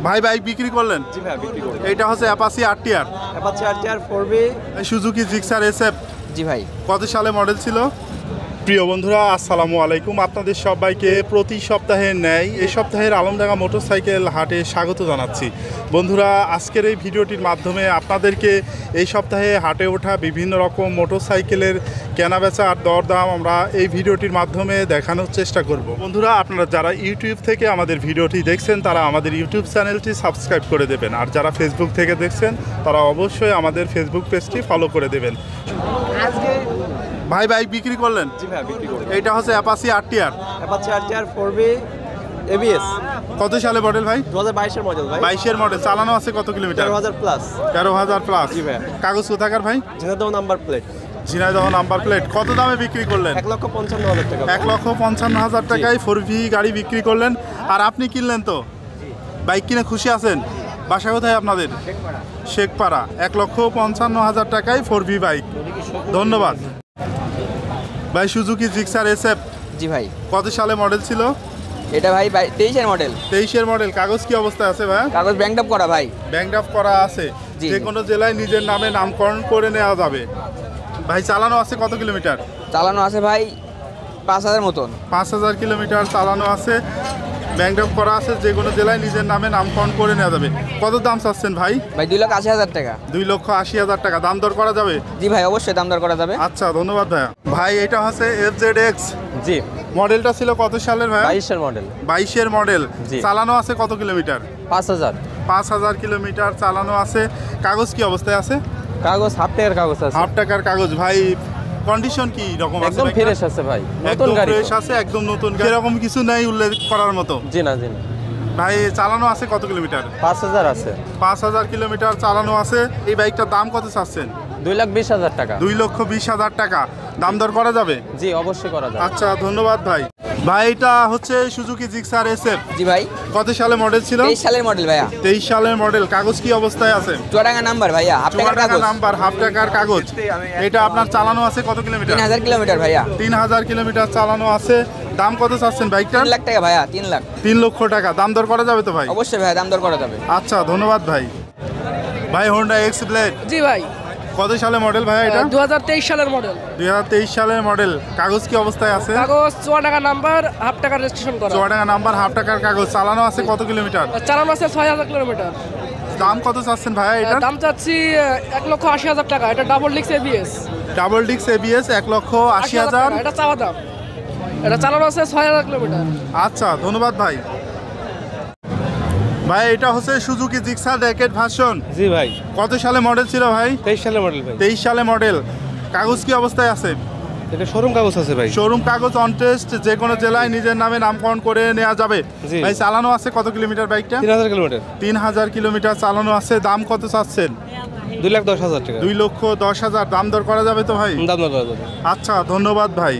ভাই বাইক বিক্রি করলেন? জি ভাই বিক্রি করব। এটা হচ্ছে Apache RTR। Apache RTR 4B। Suzuki Gixxer SF। জি ভাই। কত সালে মডেল ছিল? প্রিয় বন্ধুরা আসসালামু আলাইকুম, আপনাদের সবাইকে প্রতি সপ্তাহের ন্যায় এই সপ্তাহের আলমডাঙ্গা মোটরসাইকেল হাটে স্বাগত জানাচ্ছি। বন্ধুরা, আজকের এই ভিডিওটির মাধ্যমে আপনাদেরকে এই সপ্তাহে হাটে ওঠা বিভিন্ন রকম মোটরসাইকেলের কেনাবেচা আর দরদাম আমরা এই ভিডিওটির মাধ্যমে দেখানোর চেষ্টা করব। বন্ধুরা, আপনারা যারা ইউটিউব থেকে আমাদের ভিডিওটি দেখছেন তারা আমাদের ইউটিউব চ্যানেলটি সাবস্ক্রাইব করে দেবেন, আর যারা ফেসবুক থেকে দেখছেন তারা অবশ্যই আমাদের ফেসবুক পেজটি ফলো করে দেবেন। ভাই বাইক বিক্রি করলেন? জি ভাই বিক্রি করব। এটা হচ্ছে Apache RTR। Apache RTR 4B ABS। কত সালে মডেল ভাই? 2022 এর মডেল ভাই। 22 এর মডেল। চালানো আছে কত কিলোমিটার? 13,000 প্লাস। 13,000 প্লাস। জি ভাই। কাগজ কোথাকার ভাই? Jhenaidah number plate. Jhenaidah number plate. কত দামে বিক্রি করলেন? 1,55,000 টাকা। 1,55,000 টাকায় 4V গাড়ি বিক্রি করলেন। আর আপনি কিনলেন তো? বাইক কিনে খুশি আছেন? বাসা কোথায় আপনাদের? শেখপাড়া। 1,55,000 টাকায় 4V বাইক। ধন্যবাদ ভাই। Suzuki Gixxer SF। জি ভাই। কত সালে মডেল ছিল? এটা ভাই 23 এর মডেল। 23 এর মডেল। কাগজ কি অবস্থায় আছে ভাই? কাগজ ব্যাংক আপ করা ভাই। ব্যাংক আপ করা আছে। জি। যে কোনো জেলায় নিজের নামে নামকরণ করে নেওয়া যাবে। ভাই চালানো আছে কত কিলোমিটার? চালানো আছে ভাই 5,000 মতন। 5,000 কিলোমিটার চালানো আছে। ব্যাংক আপ করা আছে। যে কোনো জেলায় নিজের নামে নামকরণ করে নেওয়া যাবে। কত দাম চাচ্ছেন ভাই? ভাই 2,80,000 টাকা। 2,80,000 টাকা। দাম দর করা যাবে? জি ভাই, অবশ্যই দাম দর করা যাবে। আচ্ছা, ধন্যবাদ ভাইয়া। ভাই এটা হচ্ছে FZX। জি। মডেলটা ছিল কত সালের ভাই? 22 এর মডেল। 22 এর মডেল। জি। চালানো আছে কত কিলোমিটার? 5,000। 5,000 কিলোমিটার চালানো আছে। কাগজ কি অবস্থায় আছে? কাগজ হাফ টাকার কাগজ আছে। হাফ টাকার কাগজ। ভাই কন্ডিশন কি রকম আছে? একদম ফ্রেশ আছে ভাই, নতুন একদম গাড়ি। ফ্রেশ আছে, একদম নতুন গাড়ি। এরকম কিছু নাই উল্লেখ করার মতো? জি না, জি না। ভাই চালানো আছে কত কিলোমিটার? 5,000 আছে। 5,000 কিলোমিটার চালানো আছে। এই বাইকটার দাম কত চাচ্ছেন? 2,20,000 টাকা। 2,20,000 টাকা। দাম দর করা যাবে? জি, অবশ্যই করা যাবে। আচ্ছা, ধন্যবাদ ভাই। ভাই এটা হচ্ছে সুজুকি জিক্সার SF। জি ভাই। কত সালে মডেল ছিল? 23 সালের মডেল ভাইয়া। 23 সালের মডেল। কাগজ কি অবস্থায় আছে? চুয়াডাঙ্গা নাম্বার ভাইয়া, হাফ টাকার চুয়াডাঙ্গা কাগজ। নাম্বার, হাফ টাকার কাগজ। এটা আপনার চালানো আছে কত কিলোমিটার? 3,000 কিলোমিটার ভাইয়া। 3,000 কিলোমিটার চালানো আছে। দাম কত চাচ্ছেন বাইকটার? 3 লাখ টাকা ভাইয়া, 3 লাখ। 3 লক্ষ টাকা। দাম দর করা যাবে তো ভাই? অবশ্যই ভাইয়া, দাম দর করা যাবে। আচ্ছা, ধন্যবাদ ভাই। ভাই হোন্ডা X ব্লেড। জি ভাই। কত সালে মডেল ভাই এটা? 2023 সালের মডেল। 2023 সালের মডেল। কাগজ কি অবস্থায় আছে? কাগজ চুয়াডাঙ্গা নাম্বার, হাফ টাকা রেজিস্ট্রেশন করা। চুয়াডাঙ্গা নাম্বার, হাফ টাকার কাগজ। চালানো আছে কত কিলোমিটার? চালানো আছে 6,000 কিলোমিটার। দাম কত চাচ্ছেন ভাই এটা? দাম চাচ্ছি 1,80,000 টাকা। এটা ডাবল ডিক্স ABS। ডাবল ডিক্স ABS। 1,80,000। এটা চাওয়া দাম। এটা চালানো আছে 6,000 কিলোমিটার। আচ্ছা, ধন্যবাদ ভাই। ভাই এটা হচ্ছে সুজুকি জিক্সার র্যাকেট ভার্সন। জি ভাই। কত সালে মডেল ছিল ভাই? 23 সালের মডেল ভাই। 23 সালে মডেল। কাগজ কি অবস্থায় আছে? এটা শোরুম কাগজ আছে ভাই। শোরুম কাগজ অন টেস্ট। যে কোনো জেলায় নিজের নামে নামকরণ করে নেওয়া যাবে। জি। ভাই চালানো আছে কত কিলোমিটার বাইকটা? 3,000 কিলোমিটার। 3,000 কিলোমিটার চালানো আছে। দাম কত চাচ্ছেন? 2,10,000 টাকা। 2,10,000। দাম দর করা যাবে তো ভাই? দাম দর করা যাবে। আচ্ছা, ধন্যবাদ ভাই।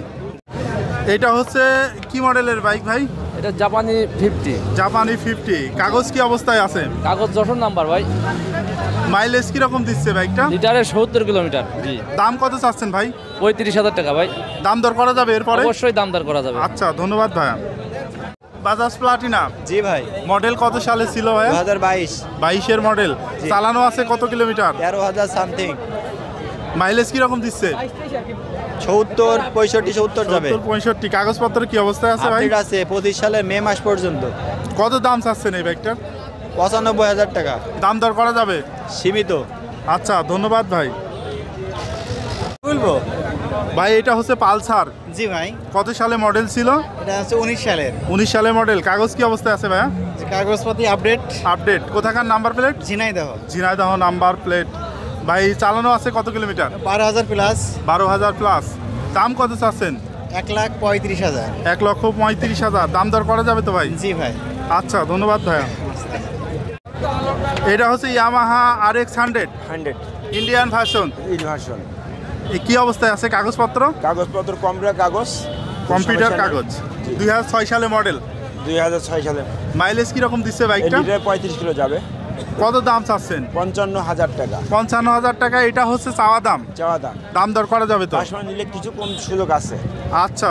এটা হচ্ছে কি মডেলের বাইক ভাই? এটা জাপানি 50। জাপানি 50। কাগজ কি অবস্থায় আছে? কাগজ যশোর নাম্বার ভাই। মাইলেজ কিরকম দিচ্ছে বাইকটা? লিটারে 70 কিলোমিটার। জি। দাম কত চাচ্ছেন ভাই? 35,000 টাকা ভাই। দাম দর করা যাবে এরপরে? অবশ্যই দাম দর করা যাবে। আচ্ছা, ধন্যবাদ ভাইয়া। বাজাজ প্লাটিনা। জি ভাই। মডেল কত সালে ছিল ভাইয়া? 2022। 22 এর মডেল। চালানো আছে কত কিলোমিটার? 13,000 সামথিং। মাইলেজ কিরকম দিচ্ছে? 70, 65, 70 যাবে। 65। কাগজপত্র কি অবস্থায় আছে ভাই? আপডেট আছে 25 সালের মে মাস পর্যন্ত। কত দাম চাচ্ছেন এই বাইকটার? 95,000 টাকা। দাম দর করা যাবে? সীমিত। আচ্ছা, ধন্যবাদ ভাই। বলবো ভাই এটা হচ্ছে পালসার। জি ভাই। কত সালে মডেল ছিল? এটা হচ্ছে 19 সালের। 19 সালের মডেল। কাগজ কি অবস্থায় আছে ভাইয়া? কাগজপাতি আপডেট। আপডেট। কোথাকার number plate? Jhenaidah. Jhenaidah number plate. ভাই চালানো আছে কত কিলোমিটার? 12,000 প্লাস। 12,000 প্লাস। দাম কত চাচ্ছেন? 1,35,000। 1,35,000। দাম দর করা যাবে তো ভাই? জি ভাই। আচ্ছা, ধন্যবাদ ভাইয়া। এটা হচ্ছে Yamaha RX 100 100 Indian version. Inversion. কি অবস্থায় আছে কাগজপত্র? কাগজপত্র কম্পিউটার কাগজ। কম্পিউটার কাগজ। 2006 সালে মডেল। 2006 সালে। মাইলেজ কিরকম দিচ্ছে বাইকটা? লিটারে 35 কিলো যাবে। কত দাম চাচ্ছেন? 55,000 টাকা। 55,000 টাকা। এটা হচ্ছে চাওয়া দাম। চাওয়া দাম। দাম দর করা যাবে তো? কাস্টমার নিলে কিছু কম সুযোগ আছে। আচ্ছা।